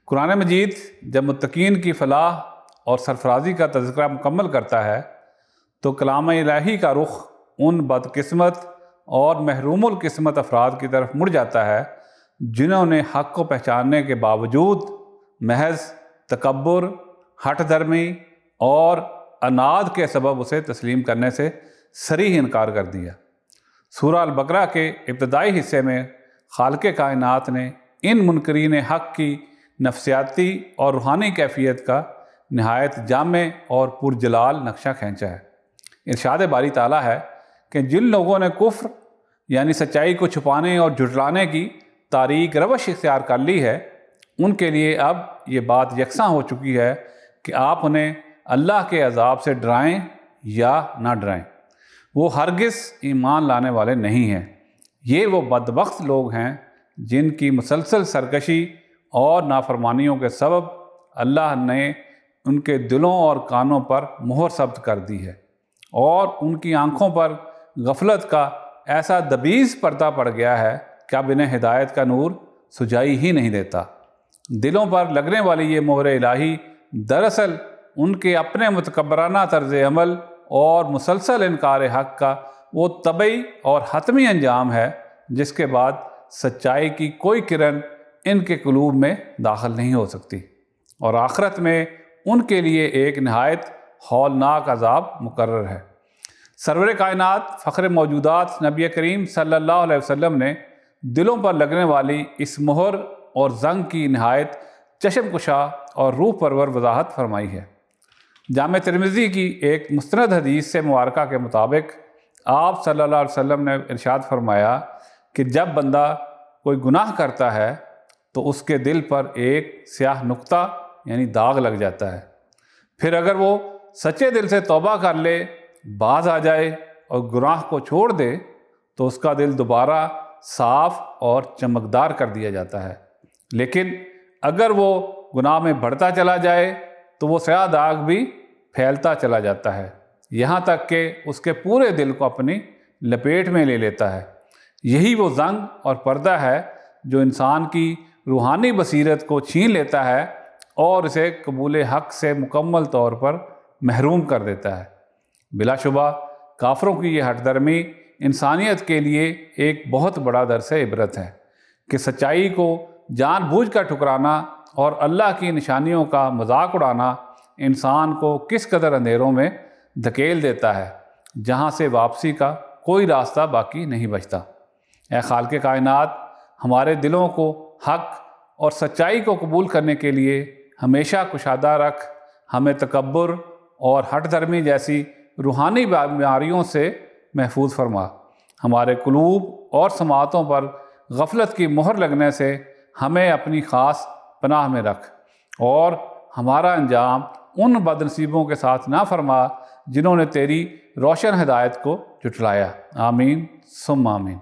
قرآن مجید جب متقین کی فلاح اور سرفرازی کا تذکرہ مکمل کرتا ہے تو کلام الہی کا رخ ان بدقسمت اور محروم القسمت افراد کی طرف مڑ جاتا ہے جنہوں نے حق کو پہچاننے کے باوجود محض تکبر، ہٹ دھرمی اور عناد کے سبب اسے تسلیم کرنے سے صریح انکار کر دیا۔ سورہ البقرہ کے ابتدائی حصے میں خالق کائنات نے ان منکرین حق کی نفسیاتی اور روحانی کیفیت کا نہایت جامع اور پرجلال نقشہ کھینچا ہے۔ ارشاد باری تعالیٰ ہے کہ جن لوگوں نے کفر یعنی سچائی کو چھپانے اور جھٹلانے کی تاریک روش اختیار کر لی ہے، ان کے لیے اب یہ بات یکساں ہو چکی ہے کہ آپ انہیں اللہ کے عذاب سے ڈرائیں یا نہ ڈرائیں، وہ ہرگز ایمان لانے والے نہیں ہیں۔ یہ وہ بدبخت لوگ ہیں جن کی مسلسل سرکشی اور نافرمانیوں کے سبب اللہ نے ان کے دلوں اور کانوں پر مہر ثبت کر دی ہے اور ان کی آنکھوں پر غفلت کا ایسا دبیز پردہ پڑ گیا ہے کہ اب انہیں ہدایت کا نور سجائی ہی نہیں دیتا۔ دلوں پر لگنے والی یہ مہر الہی دراصل ان کے اپنے متکبرانہ طرز عمل اور مسلسل انکار حق کا وہ طبعی اور حتمی انجام ہے جس کے بعد سچائی کی کوئی کرن ان کے قلوب میں داخل نہیں ہو سکتی، اور آخرت میں ان کے لیے ایک نہایت ہولناک عذاب مقرر ہے۔ سرور کائنات فخر موجودات نبی کریم صلی اللہ علیہ وسلم نے دلوں پر لگنے والی اس مہر اور زنگ کی نہایت چشم کشا اور روح پرور وضاحت فرمائی ہے۔ جامع ترمذی کی ایک مستند حدیث سے مبارکہ کے مطابق آپ صلی اللہ علیہ وسلم نے ارشاد فرمایا کہ جب بندہ کوئی گناہ کرتا ہے تو اس کے دل پر ایک سیاہ نقطہ یعنی داغ لگ جاتا ہے، پھر اگر وہ سچے دل سے توبہ کر لے، باز آ جائے اور گناہ کو چھوڑ دے تو اس کا دل دوبارہ صاف اور چمکدار کر دیا جاتا ہے، لیکن اگر وہ گناہ میں بڑھتا چلا جائے تو وہ سیاہ داغ بھی پھیلتا چلا جاتا ہے یہاں تک کہ اس کے پورے دل کو اپنی لپیٹ میں لے لیتا ہے۔ یہی وہ زنگ اور پردہ ہے جو انسان کی روحانی بصیرت کو چھین لیتا ہے اور اسے قبول حق سے مکمل طور پر محروم کر دیتا ہے۔ بلا شبہ کافروں کی یہ ہٹ درمی انسانیت کے لیے ایک بہت بڑا درس عبرت ہے کہ سچائی کو جان بوجھ کر ٹھکرانا اور اللہ کی نشانیوں کا مذاق اڑانا انسان کو کس قدر اندھیروں میں دھکیل دیتا ہے جہاں سے واپسی کا کوئی راستہ باقی نہیں بچتا۔ اے خالق کائنات، ہمارے دلوں کو حق اور سچائی کو قبول کرنے کے لیے ہمیشہ کشادہ رکھ، ہمیں تکبر اور ہٹ دھرمی جیسی روحانی بیماریوں سے محفوظ فرما، ہمارے قلوب اور سماعتوں پر غفلت کی مہر لگنے سے ہمیں اپنی خاص پناہ میں رکھ، اور ہمارا انجام ان بد نصیبوں کے ساتھ نہ فرما جنہوں نے تیری روشن ہدایت کو جھٹلایا۔ آمین ثم آمین۔